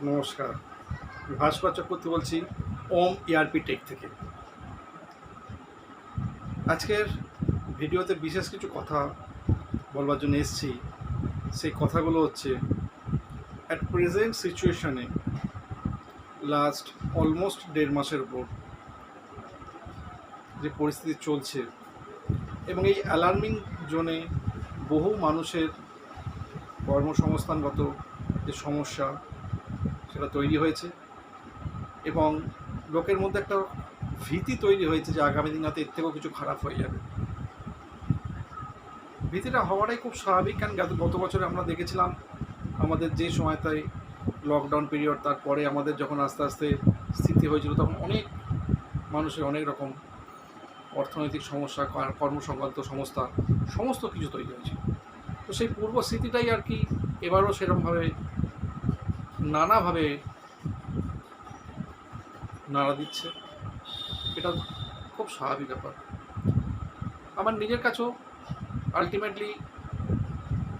নমস্কার, ভাস্কর চক্রবর্তী বলছি ওম ERP take থেকে। আজকের ভিডিওতে বিশেষ কিছু কথা বলবার জন্য এসেছি। সেই কথাগুলো হচ্ছে, অ্যাট প্রেজেন্ট সিচুয়েশানে লাস্ট অলমোস্ট 1.5 মাসের উপর যে পরিস্থিতি চলছে এবং এই অ্যালার্মিং জোনে বহু মানুষের কর্মসংস্থানগত যে সমস্যা সেটা তৈরি হয়েছে এবং লোকের মধ্যে একটা ভীতি তৈরি হয়েছে যে আগামী দিন হয়তো এর থেকেও কিছু খারাপ হয়ে যাবে। ভীতিটা হওয়াটাই খুব স্বাভাবিক, কারণ গত বছরে আমরা দেখেছিলাম আমাদের যে সময়টায় লকডাউন পিরিয়ড, তারপরে আমাদের যখন আস্তে আস্তে স্থিতি হয়েছিল তখন অনেক মানুষের অনেক রকম অর্থনৈতিক সমস্যা, কর্মসংক্রান্ত সমস্ত কিছু তৈরি হয়েছিল। তো সেই পূর্ব স্মৃতিটাই আর কি এবারও সেরকমভাবে নানাভাবে নাড়া দিচ্ছে। এটা খুব স্বাভাবিক ব্যাপার। আমার নিজের কাছেও আলটিমেটলি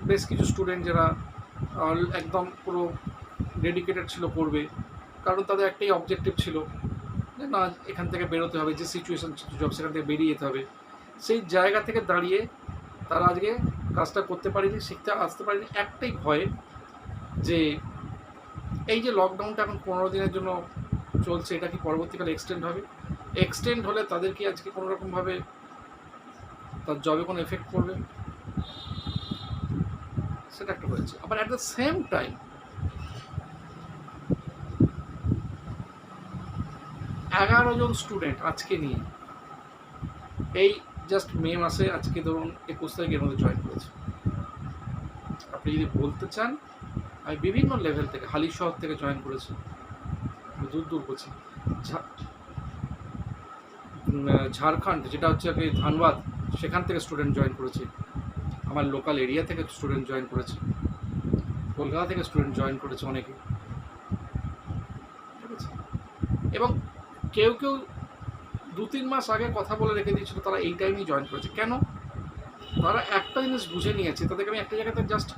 বেশ কিছু স্টুডেন্ট যারা একদম পুরো ডেডিকেটেড ছিল পড়বে, কারণ তাদের একটাই অবজেক্টিভ ছিল যে না, এখান থেকে বেরোতে হবে, যে সিচুয়েশান জব সেখান থেকে বেরিয়ে যেতে হবে। সেই জায়গা থেকে দাঁড়িয়ে তারা আজকে কাজটা করতে পারেনি, শিখতে আসতে পারেনি একটাই ভয়ে যে এই যে লকডাউনটা এখন 15 দিনের জন্য চলছে, এটা কি পরবর্তীকালে এক্সটেন্ড হলে তাদের কি আজকে কোনো রকমভাবে তার জবে কোনো এফেক্ট পড়বে, সেটা একটা হয়েছে। আবার অ্যাট দ্য সেম টাইম 11 জন স্টুডেন্ট আজকে নিয়ে এই জাস্ট মে মাসে, আজকে ধরুন 21 তারিখের মধ্যে জয়েন করেছে। আপনি যদি বলতে চান, আমি বিভিন্ন লেভেল থেকে, হালিশহর থেকে জয়েন করেছি, দূর করছি, ঝাড়খণ্ড যেটা হচ্ছে কি ধানবাদ, সেখান থেকে স্টুডেন্ট জয়েন করেছে, আমার লোকাল এরিয়া থেকে স্টুডেন্ট জয়েন করেছে, কলকাতা থেকে স্টুডেন্ট জয়েন করেছে অনেকে, ঠিক আছে। এবং কেউ 2-3 মাস আগে কথা বলে রেখে দিয়েছিল, তারা এই টাইমেই জয়েন করেছে। কেন? তারা একটা জিনিস বুঝে নিয়েছে। তাদেরকে আমি একটা জায়গাতে জাস্ট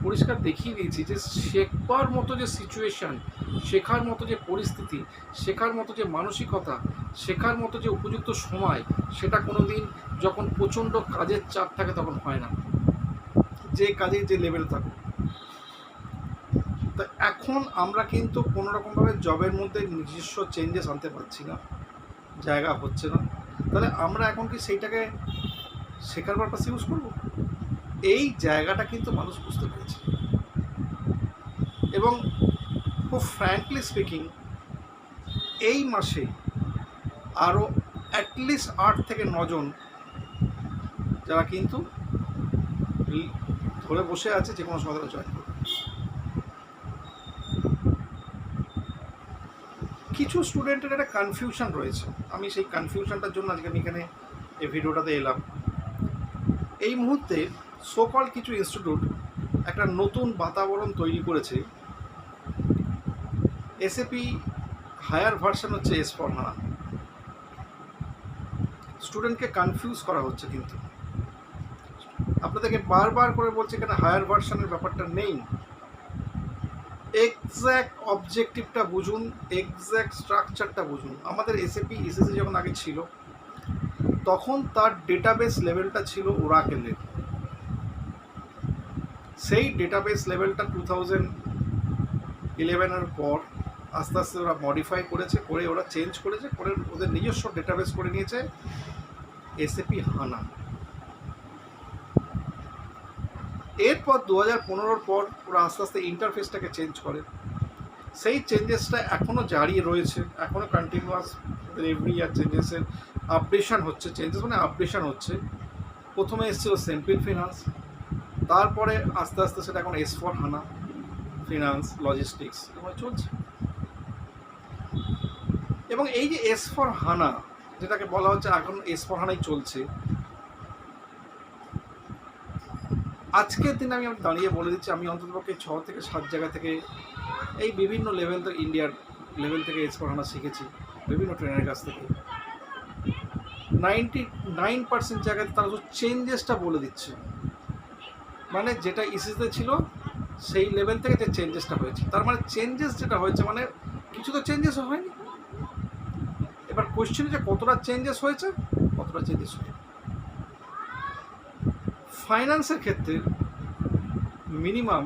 পরিষ্কার দেখিয়ে দিয়েছি যে শেখার মতো যে সিচুয়েশান, শেখার মতো যে পরিস্থিতি, শেখার মতো যে মানসিকতা, শেখার মতো যে উপযুক্ত সময়, সেটা কোনো দিন যখন প্রচণ্ড কাজের চাপ থাকে তখন হয় না, যে কাজের যে লেভেল থাকে। তো এখন আমরা কিন্তু কোনোরকমভাবে জবের মধ্যে নিজস্ব চেঞ্জেস আনতে পারছি না, জায়গা হচ্ছে না। তাহলে আমরা এখন কি সেইটাকে শেখার পারপাস ইউজ করবো? এই জায়গাটা কিন্তু মানুষ বুঝতে পেরেছে। এবং খুব ফ্র্যাঙ্কলি স্পিকিং, এই মাসে আরও অ্যাটলিস্ট 8 থেকে 9 জন যারা কিন্তু ধরে বসে আছে যে কোনো সময় জয়েন করবে। কিছু স্টুডেন্টের একটা কনফিউশন রয়েছে, আমি সেই কনফিউশনটার জন্য আজকে আমি এখানে এই ভিডিওটাতে এলাম। এই মুহূর্তে সোকল কিছু ইনস্টিটিউট একটা নতুন বাতাবরণ তৈরি করেছে। এসএপি হায়ার ভার্সন হচ্ছে S/4HANA। স্টুডেন্টকে কনফিউজ করা হচ্ছে, কিন্তু আপনাদেরকে বারবার করে বলছি এখানে হায়ার ভার্সনের ব্যাপারটা নেই। এক্স্যাক্ট অবজেক্টিভটা বুঝুন, এক্স্যাক্ট স্ট্রাকচারটা বুঝুন। আমাদের এসএপি ইসিসি যখন আগে ছিল তখন তার ডেটাবেস লেভেলটা ছিল ওরাকেলের। সেই ডেটাবেস লেভেলটা 2011-এর পর আস্তে আস্তে ওরা মডিফাই করেছে, করে ওরা চেঞ্জ করেছে, করে ওদের নিজস্ব ডেটাবেস করে নিয়েছে এসএপি হানা। এরপর 2015-র পর ওরা আস্তে আস্তে ইন্টারফেসটাকে চেঞ্জ করে। সেই চেঞ্জেসটা এখনও জারি রয়েছে, এখনও কন্টিনিউয়াস এভরি ইয়ার চেঞ্জেসের আপডেশন হচ্ছে। আপডেশন হচ্ছে। প্রথমে এসেছিল সিম্পল ফিনান্স, তারপরে আস্তে আস্তে সেটা এখন S/4HANA ফিনান্স, লজিস্টিক্স এভাবে চলছে। এবং এই যে S/4HANA যেটাকে বলা হচ্ছে এখন S/4HANAই চলছে, আজকের দিনে আমি দাঁড়িয়ে বলে দিচ্ছি, আমি অন্ততপক্ষে 6 থেকে 7 জায়গা থেকে এই বিভিন্ন লেভেল থেকে, ইন্ডিয়ার লেভেল থেকে S/4HANA শিখেছি, বিভিন্ন ট্রেনারের কাছ থেকে। 99% জায়গাতে তারা চেঞ্জেসটা বলে দিচ্ছে, মানে যেটা ইসিতে ছিল সেই লেভেল থেকে যে চেঞ্জেসটা হয়েছে, তার মানে চেঞ্জেস যেটা হয়েছে মানে কিছু তো চেঞ্জেস হয়নি। এবার কোয়েশ্চেন যে কতটা চেঞ্জেস হয়েছে, কতটা চেঞ্জেস হয়নি। ফাইন্যান্সের ক্ষেত্রে মিনিমাম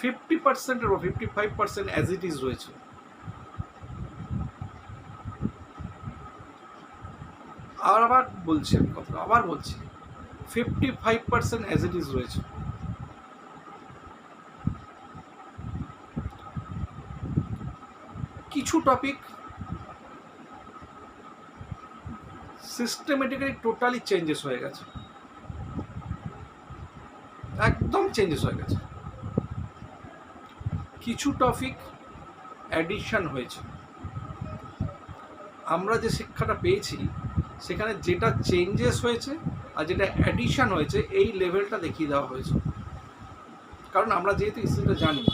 50% বা 55% অ্যাজ ইট ইজ রয়েছে। আবার বলছি, আমি কথা আবার বলছি, 55% অ্যাজ ইট ইজ রয়েছে। কিছু টপিক সিস্টেমেটিক্যালি টোটালি চেঞ্জেস হয়ে গেছে, একদম চেঞ্জেস হয়ে গেছে। কিছু টপিক অ্যাডিশন হয়েছে। আমরা যে শিক্ষাটা পেয়েছি সেখানে যেটা চেঞ্জেস হয়েছে আর যেটা অ্যাডিশন হয়েছে এই লেভেলটা দেখিয়ে দেওয়া হয়েছে। কারণ আমরা যেহেতু ইসিটা জানি,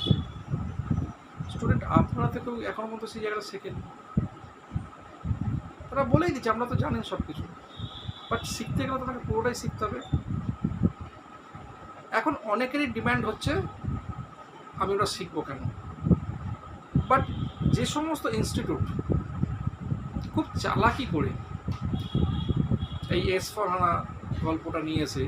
স্টুডেন্ট আপনারা থেকেও এখনো পর্যন্ত সেই জায়গাটা শেখেন, তারা বলেই দিচ্ছে আমরা তো জানেন সব কিছু, বাট শিখতে গেলে তো তাকে পুরোটাই শিখতে হবে। এখন অনেকেরই ডিম্যান্ড হচ্ছে আমি ওটা শিখবো কেন, বাট যে সমস্ত ইনস্টিটিউট খুব চালাকি করে এই S/4HANA গল্পটা নিয়েছে,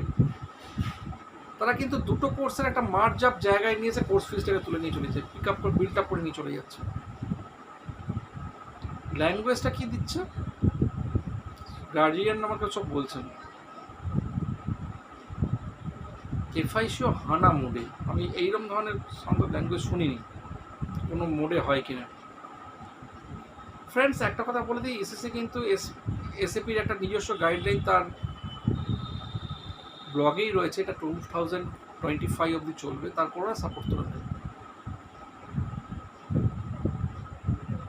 তারা কিন্তু দুটো কোর্সের একটা মার্জ আপ জায়গায় নিয়েছে, কোর্স ফিসটাকে তুলে নিয়ে চলেছে, পিক আপ করে বিল্ড আপ করে নিয়ে চলে যাচ্ছে। ল্যাঙ্গুয়েজটা কি দিচ্ছে, গার্জিয়ান আমাকে সব বলছেন FICO হানা মোডে। আমি এইরকম ধরনের ল্যাঙ্গুয়েজ শুনিনি কোনো মোডে হয় কিনা। ফ্রেন্ডস, একটা কথা বলে দিই, এসএসসি কিন্তু SAPর একটা নিজস্ব গাইডলাইন তার ব্লগেই রয়েছে, এটা 2025 অবধি চলবে, তারপরে সাপোর্ট করে দেবে।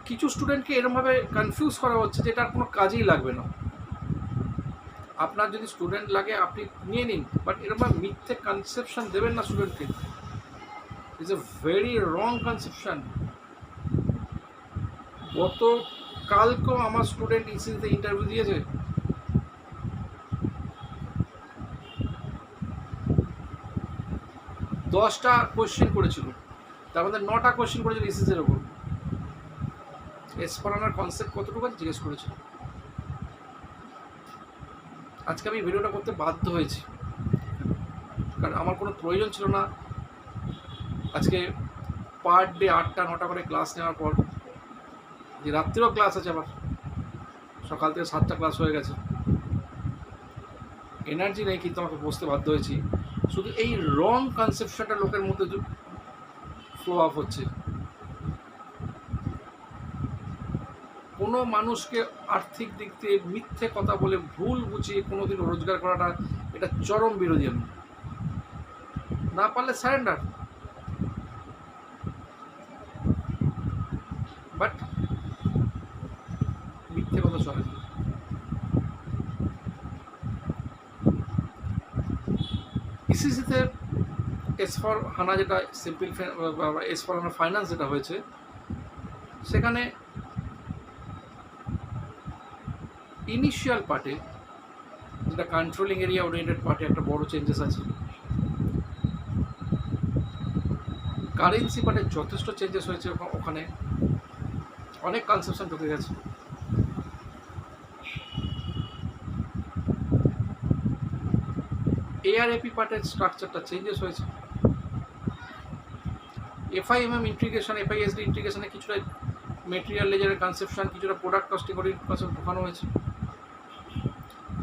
কিছু স্টুডেন্টকে এরকমভাবে কনফিউজ করা হচ্ছে যে এটার কোনো কাজেই লাগবে না। আপনার যদি স্টুডেন্ট লাগে আপনি নিয়ে নিন, বাট এরকম মিথ্যে কনসেপশন দেবেন না স্টুডেন্টকে। It's a very wrong conception. গতকালকেও আমার স্টুডেন্ট ইসিতে ইন্টারভিউ দিয়েছে, দশটা কোয়েশ্চেন করেছিল, তার মধ্যে 9টা কোয়েশ্চেন করেছিল ইসিসের ওপর। S/4HANAর কনসেপ্ট কতটুকু জিজ্ঞেস করেছিল। আজকে আমি ভিডিওটা করতে বাধ্য হয়েছি, কারণ আমার কোনো প্রয়োজন ছিল না আজকে পার ডে 8টা-9টা করে ক্লাস নেওয়ার পর, যে রাত্রিও ক্লাস আছে, আবার সকাল থেকে 7টা ক্লাস হয়ে গেছে, এনার্জি নেই, কিন্তু আমাকে বসতে বাধ্য হয়েছি। শুধু এই রং কনসেপশনটা লোকের মধ্যে ফ্লো আপ হচ্ছে। কোনো মানুষকে আর্থিক দিক থেকে মিথ্যে কথা বলে ভুল বুঝিয়ে কোনোদিন রোজগার করাটা এটা চরম বিরোধী। আমি না পারলে সারেন্ডার, বাট মিথ্যে কথা চলে না। ইসিসিতে S/4HANA যেটা সিম্পল S/4HANA ফাইন্যান্স যেটা হয়েছে, সেখানে ইনিশিয়াল পার্টে যেটা কন্ট্রোলিং এরিয়া ওরিয়েন্টেড পার্টে একটা বড় চেঞ্জেস আছে। কারেন্সি পার্টে যথেষ্ট চেঞ্জেস হয়েছে, ওখানে অনেক কনসেপশন ঢুকে গেছে। ARAP পার্টের স্ট্রাকচারটা চেঞ্জেস হয়েছে। FIMM ইন্টিগ্রেশন, FISD ইন্টিগ্রেশনে কিছুটা মেটেরিয়াল লেজারের কনসেপশন, কিছুটা প্রোডাক্ট কস্টিং কনসেপ্ট ঢোকানো হয়েছে।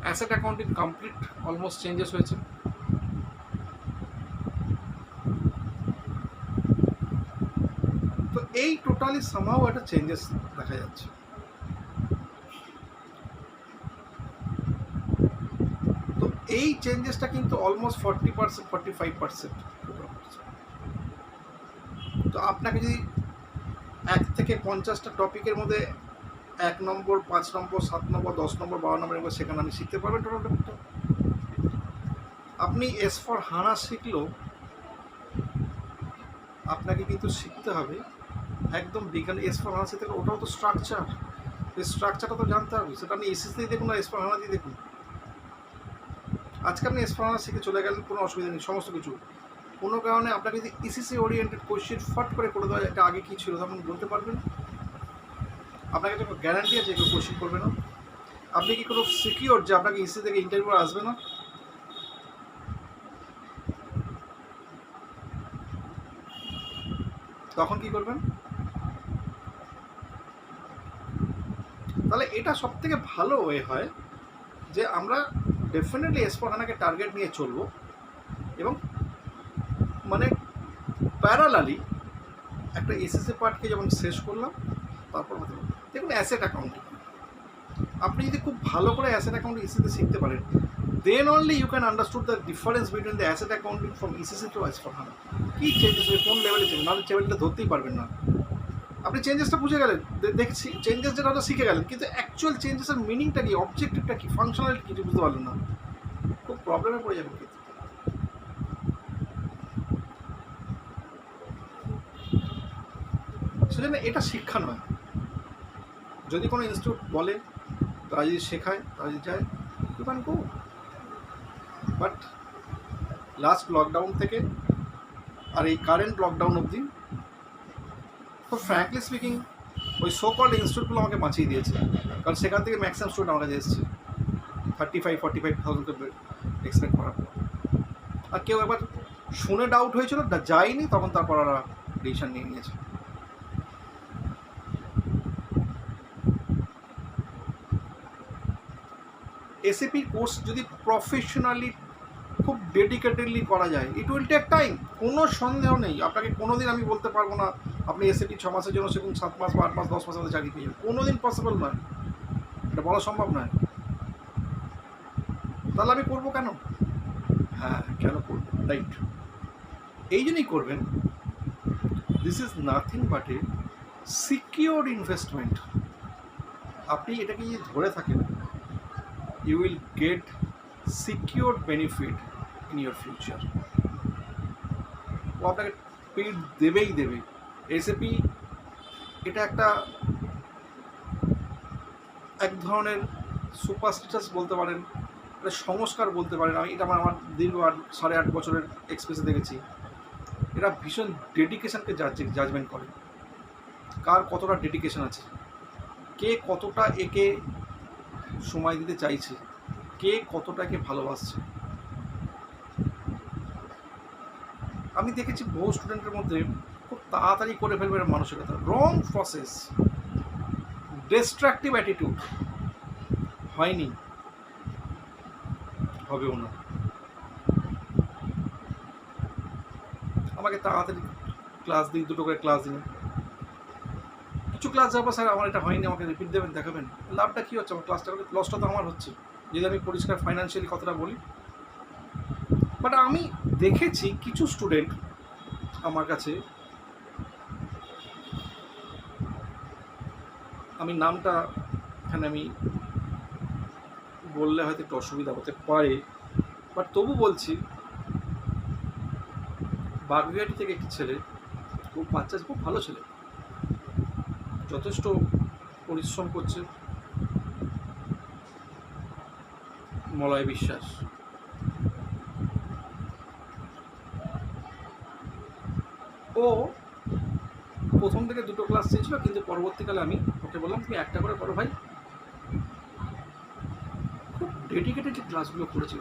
Asset accounting complete almost changes হয়েছে। তো এই টোটালি সামহাও একটা চেঞ্জেস দেখা যাচ্ছে। তো এই চেঞ্জেসটা কিন্তু অলমোস্ট 40%, 45%। তো আপনাকে যদি 1 থেকে 50টা টপিকের মধ্যে 1 নম্বর, 5 নম্বর, 7 নম্বর, 10 নম্বর, 12 নম্বর এগুলো সেখানে আপনি শিখতে পারবেন টোটাল টপিকটা। আপনি S/4HANA শিখলেও আপনাকে কিন্তু শিখতে হবে একদম বিজ্ঞান। S/4HANA শিখতে গেলে ওটাও তো স্ট্রাকচার, এই স্ট্রাকচারটা তো জানতে হবে। সেটা আপনি এসএসসি দেখুন না S/4HANA দিয়ে দেখুন, আজকে আপনি এসফরহানা শিখে চলে গেলেন, কোনো অসুবিধা নেই, সমস্ত কিছু। কোনো কারণে আপনাকে যদি ইসিসি ওরিয়েন্টেড কোয়েশ্চেন ফট করে দেওয়া যায়, এটা আগে কী ছিল তখন বলতে পারবেন? আপনার কাছে কোনো গ্যারান্টি আছে কেউ কোয়েশ্চেন করবে না? আপনি কি কোনো সিকিওর যে আপনাকে ইসি থেকে ইন্টারভিউ আসবে না? তখন কি করবেন? তাহলে এটা সব থেকে ভালো ওয়ে হয় যে আমরা ডেফিনেটলি এসফরহানাকে টার্গেট নিয়ে চলবো, এবং মানে প্যারালালি একটা এসএসসি পার্টকে যেমন শেষ করলাম, তারপর দেখুন অ্যাসেট অ্যাকাউন্টিং, আপনি যদি খুব ভালো করে অ্যাসেট অ্যাকাউন্টিং ইসিতে শিখতে পারেন, then only you can understood the difference between the asset accounting from ICC to এসফরহানা। কী চেঞ্জেস হয়ে কোন লেভেলে চেঞ্জ, নাহলে লেভেলটা ধরতেই পারবেন না। আপনি চেঞ্জেসটা বুঝে গেলেন, দেখছি চেঞ্জেস যেটা হলো শিখে গেলেন, কিন্তু অ্যাকচুয়াল চেঞ্জেসের মিনিংটা কি, অবজেক্টিভটা কি, ফাংশনালিটি কিছু বুঝতে পারলেন না, খুব প্রবলেমে পড়ে যাবেন। কিন্তু সেজন্য এটা শিক্ষা নয়। যদি কোনো ইনস্টিটিউট বলে, তারা যদি শেখায়, তারা যদি যায়, you can go. But last lockdown থেকে আর এই কারেন্ট লকডাউন অবধি, তো ফ্র্যাঙ্কলি স্পিকিং, ওই সো কল্ড ইনস্টিটিউটগুলো আমাকে বাঁচিয়ে দিয়েছে, কারণ সেখান থেকে ম্যাক্সিমাম স্টুডেন্ট আমার কাছে এসেছে 35-45,000 এক্সপেক্ট করার পর। আর কেউ এবার শুনে ডাউট হয়েছিল, যায়নি, তখন তারপর ওরা ডিসিশন নিয়ে নিয়েছে। এসএপি কোর্স যদি প্রফেশনালি খুব ডেডিকেটেডলি করা যায়, ইট উইল টেক টাইম, কোনো সন্দেহ নেই। আপনাকে কোনোদিন আমি বলতে পারবো না আপনি এসএপি 6 মাসের জন্য শিখুন, 7 মাস বা 8 মাস 10 মাসের মধ্যে চাকরি পেয়ে যাবেন, কোনোদিন পসিবল নয়, এটা বলা সম্ভব নয়। তাহলে আমি করবো কেন? হ্যাঁ, কেন করবো, রাইট, এই জন্যই করবেন। This is nothing but A secured investment. আপনি এটাকে যদি ধরে থাকেন, you will get secured benefit in your future. ও আপনাকে পিড দেবেই দেবে। এসএপি এটা একটা এক ধরনের সুপারস্টিটাস বলতে পারেন, এটা সংস্কার বলতে পারেন। আমি এটা আমার দীর্ঘ 8.5 বছরের এক্সপিরিয়েন্সে দেখেছি, এরা ভীষণ ডেডিকেশনকে জাজমেন্ট করে, কার কতটা ডেডিকেশন আছে, কে কতটা একে সময় দিতে চাইছে, কে কতটাকে ভালোবাসছে। আমি দেখেছি বহু স্টুডেন্টের মধ্যে খুব তাড়াতাড়ি করে ফেলবে মানসিকতা, রং প্রসেস, ডিস্ট্রাকটিভ অ্যাটিটিউড, হয়নি, হবেও না। আমাকে তাড়াতাড়ি ক্লাস দিই, 2টো করে ক্লাস দিন, কিছু ক্লাস যাবো, স্যার আমার এটা হয়নি, আমাকে রিপিট দেবেন, দেখাবেন, লাভটা কী হচ্ছে? আমার ক্লাসটা লসটা তো আমার হচ্ছে, যদি আমি পরিষ্কার ফাইন্যান্সিয়ালি কথাটা বলি। বাট আমি দেখেছি কিছু স্টুডেন্ট আমার কাছে, আমি নামটা এখানে আমি বললে হয়তো একটু অসুবিধা হতে পারে, বাট তবু বলছি, বাগবিহাটি থেকে একটি ছেলে, খুব বাচ্চা, খুব ভালো ছেলে, যথেষ্ট পরিশ্রম করছে, মলয় বিশ্বাস। ও প্রথম থেকে 2টো ক্লাস চেয়েছিল, কিন্তু পরবর্তীকালে আমি ওকে বললাম তুমি একটা করে করো ভাই। খুব ডেডিকেটেডলি ক্লাসগুলো করেছে,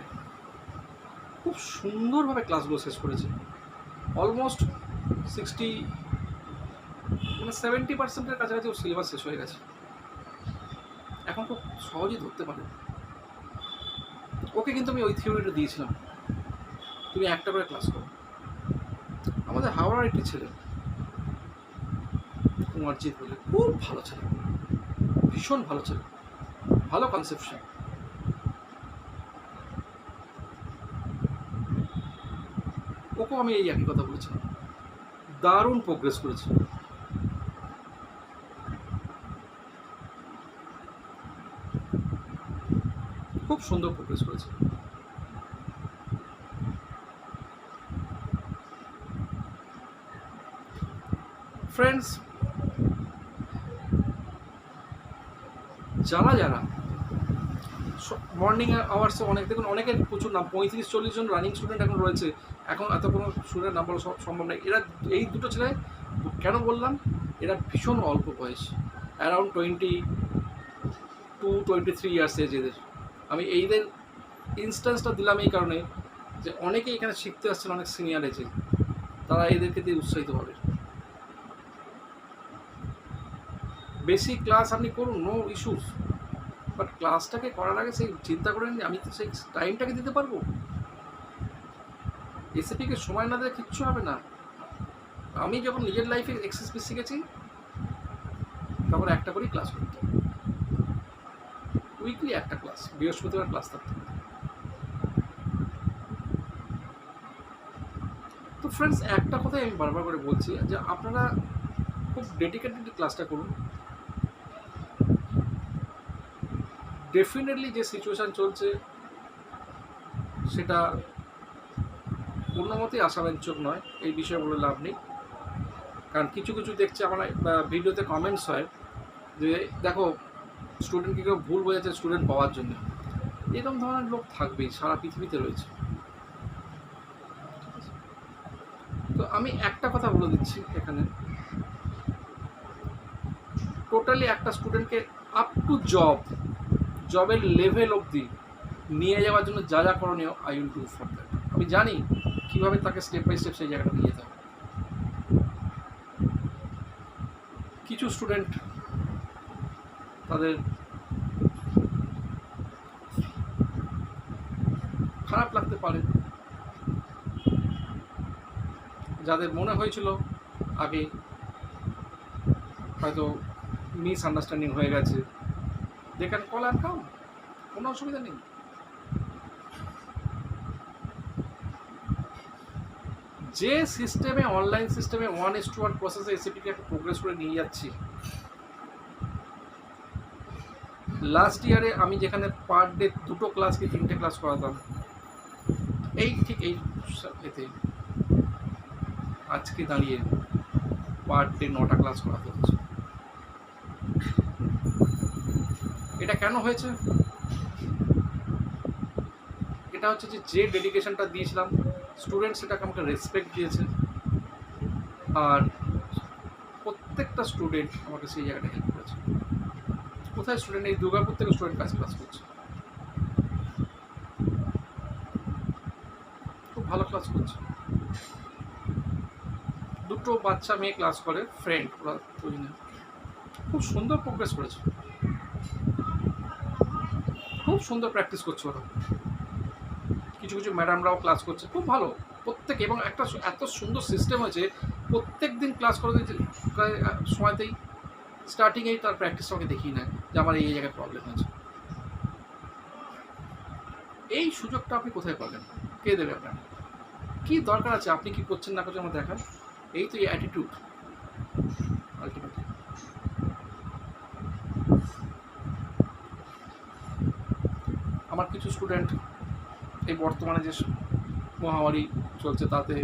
খুব সুন্দরভাবে ক্লাসগুলো শেষ করেছে, অলমোস্ট 70% কাছাকাছি ওর সিলেবাস শেষ হয়ে গেছে, এখন খুব সহজেই ধরতে পারে। ওকে কিন্তু আমি ওই থিওরিটা দিয়েছিলাম, তুমি একটা করে ক্লাস করো। আমাদের হাওড়ার একটি ছেলে, কুমারজিৎ বলে, খুব ভালো ছেলে, ভীষণ ভালো ছেলে, ভালো কনসেপশন, ওকেও আমি এই একই কথা বলেছিলাম, দারুণ প্রোগ্রেস করেছে। খুব সুন্দর প্রোগ্রেস করেছে। ফ্রেন্ডস, যারা যারা মর্নিং আওয়ার্সে অনেক দেখুন অনেকের প্রচুর নাম 35-40 জন রানিং স্টুডেন্ট এখন রয়েছে, এখন এত কোনো স্টুডেন্টের নাম বলা সম্ভব নয়। এরা এই দুটো ছেলে কেন বললাম, এরা ভীষণ অল্প বয়স, অ্যারাউন্ড 22-23 ইয়ার্স এজ এদের। আমি এইদের ইনস্ট্যান্সটা দিলাম এই কারণে যে অনেকেই এখানে শিখতে আসছেন অনেক সিনিয়র এজে, তারা এদেরকে দিয়ে উৎসাহিত হবে। বেশি ক্লাস আপনি করুন, নো ইস্যুস, বাট ক্লাসটাকে করার আগে সেই চিন্তা করেন যে আমি তো সেই টাইমটাকে দিতে পারবো। এসএপিকে সময় না দিলে কিচ্ছু হবে না। আমি যখন নিজের লাইফে এক্সএসপি শিখেছি তখন একটা করেই ক্লাস করতে, উইকলি একটা ক্লাস, বৃহস্পতিবার ক্লাস থাকতে। তো ফ্রেন্ডস, একটা কথাই আমি বারবার করে বলছি যে আপনারা খুব ডেডিকেটেড ক্লাসটা করুন। ডেফিনেটলি যে সিচুয়েশান চলছে সেটা কোনো মতেই আশাব্যঞ্জক নয়, এই বিষয়ে বলে লাভ নেই। কারণ কিছু কিছু দেখছে আমার ভিডিওতে কমেন্টস হয় যে দেখো স্টুডেন্টকে কেউ ভুল বোঝাচ্ছে স্টুডেন্ট পাওয়ার জন্য। এরকম ধরনের লোক থাকবেই, সারা পৃথিবীতে রয়েছে। তো আমি একটা কথা বলে দিচ্ছি এখানে, টোটালি একটা স্টুডেন্টকে আপ টু জবের লেভেল অবধি নিয়ে যাওয়ার জন্য যা যা করণীয় I will do for that. আমি জানি কীভাবে তাকে স্টেপ বাই স্টেপ সেই জায়গাটা নিয়ে যেতে হবে। কিছু স্টুডেন্ট তাদের খারাপ লাগতে পারে, যাদের মনে হয়েছিল আগে হয়তো মিস আন্ডারস্ট্যান্ডিং হয়ে গেছে, দে ক্যান কল অ্যান্ড কাম, কোনো অসুবিধা নেই। যে সিস্টেমে অনলাইন সিস্টেমে 1:1 প্রসেসে এসএপিকে একটা প্রোগ্রেস করে নিয়ে যাচ্ছি, লাস্ট ইয়ারে আমি যেখানে পার ডে 2 ক্লাস কি 3টে ক্লাস করাতাম, এই ঠিক এই এতে আজকে দাঁড়িয়ে পার ডে 9টা ক্লাস করাতে হচ্ছে। এটা কেন হয়েছে? এটা হচ্ছে যে ডেডিকেশনটা দিয়েছিলাম স্টুডেন্ট সেটাকে আমাকে রেসপেক্ট দিয়েছে, আর প্রত্যেকটা স্টুডেন্ট আমাকে সেই জায়গাটা হেল্প করেছে। কোথায় স্টুডেন্ট, এই দুর্গাপুর থেকে স্টুডেন্ট কাজ ক্লাস করছে, খুব ভালো ক্লাস করছে। 2 বাচ্চা মেয়ে ক্লাস করে, ফ্রেন্ড, ওরা দুজনে খুব সুন্দর প্রোগ্রেস করেছে, খুব সুন্দর প্র্যাকটিস করছে ওরা। কিছু কিছু ম্যাডামরাও ক্লাস করছে, খুব ভালো প্রত্যেকে। এবং একটা এত সুন্দর সিস্টেম হয়েছে, প্রত্যেক দিন ক্লাস করে প্রায় সময়তেই স্টার্টিংয়েই তার প্র্যাকটিস আমাকে দেখিয়ে নেয় যে আমার এই জায়গায় প্রবলেম হয়েছে। এই সুযোগটা আপনি কোথায় পাবেন, কে দেবে আপনার? কী দরকার আছে আপনি কী করছেন না করছেন আমার দেখার? এই তো এই অ্যাটিটিউড আলটিমেটলি। আমার কিছু স্টুডেন্ট এই বর্তমানে যে মহামারী চলছে তাতে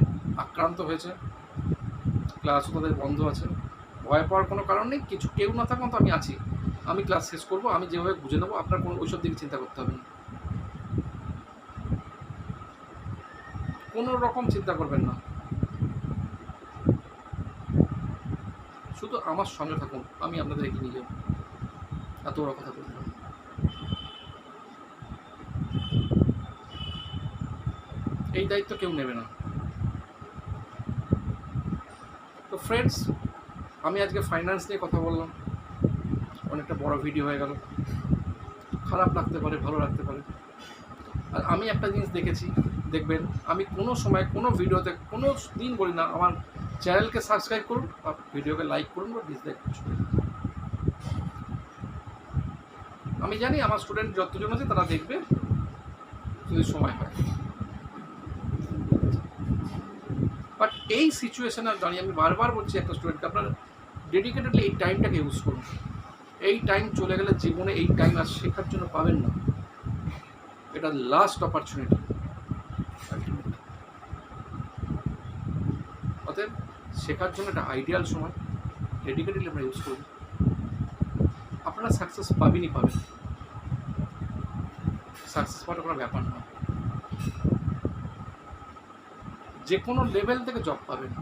আক্রান্ত হয়েছে, ক্লাসও তাদের বন্ধ আছে। ভয় পাওয়ার কোনো কারণ নেই, কিছু কেউ না থাকুন তো আমি আছি, আমি ক্লাস শেষ করবো, আমি যেভাবে বুঝে নেবো, আপনার কোনো ওইসব দিকে চিন্তা করতে হবে না, কোনো রকম চিন্তা করবেন না, শুধু আমার সঙ্গে থাকুন, আমি আপনাদের এগিয়ে নিয়ে যাবো, এত বড় কথা বলতে হবে। এই দায়িত্ব কেউ নেবে না। তো ফ্রেন্ডস, আমি আজকে ফাইন্যান্স নিয়ে কথা বললাম, অনেকটা বড় ভিডিও হয়ে গেল, খারাপ লাগতে পারে, ভালো লাগতে পারে। আর আমি একটা জিনিস দেখেছি, দেখবেন আমি কোনো সময় কোনো ভিডিওতে কোনো দিন বলি না আমার চ্যানেলকে সাবস্ক্রাইব করুন বা ভিডিওকে লাইক করুন বা ডিসলাইক করুন। আমি জানি আমার স্টুডেন্ট যতজন আছে তারা দেখবে যদি সময় হয়, বাট এই সিচুয়েশনে দাঁড়িয়ে আমি বারবার বলছি একটা স্টুডেন্টকে আপনার ডেডিকেটেডলি এই টাইমটাকে ইউজ করুন। এই টাইম চলে গেলে জীবনে এই টাইম আর শেখার জন্য পাবেন না, এটা লাস্ট অপরচুনিটি। অতএব শেখার জন্য একটা আইডিয়াল সময়, ডেডিকেটেডলি আমরা ইউজ করুন, আপনারা সাকসেস পাবেনই পাবেন। সাকসেস পাওয়াটা কোনো ব্যাপার না। যে কোনো লেভেল থেকে জব পাবেন,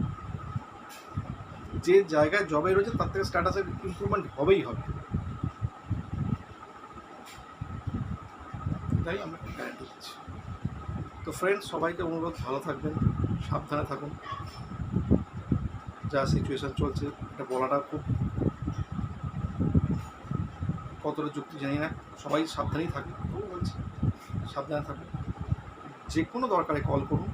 যে জায়গায় জবে রয়েছে তার থেকে স্ট্যাটাসের ইমপ্রুভমেন্ট হবেই হবে, তাই আমরা গ্যারান্টি দিচ্ছি। তো ফ্রেন্ডস, সবাইকে অনুরোধ, ভালো থাকবেন, সাবধানে থাকুন। যা সিচুয়েশান চলছে এটা বলাটা খুব কতটা যুক্তি জানি না, সবাই সাবধানেই থাকুন, তবু বলছি সাবধানে থাকুন। যে কোনো দরকারে কল করুন,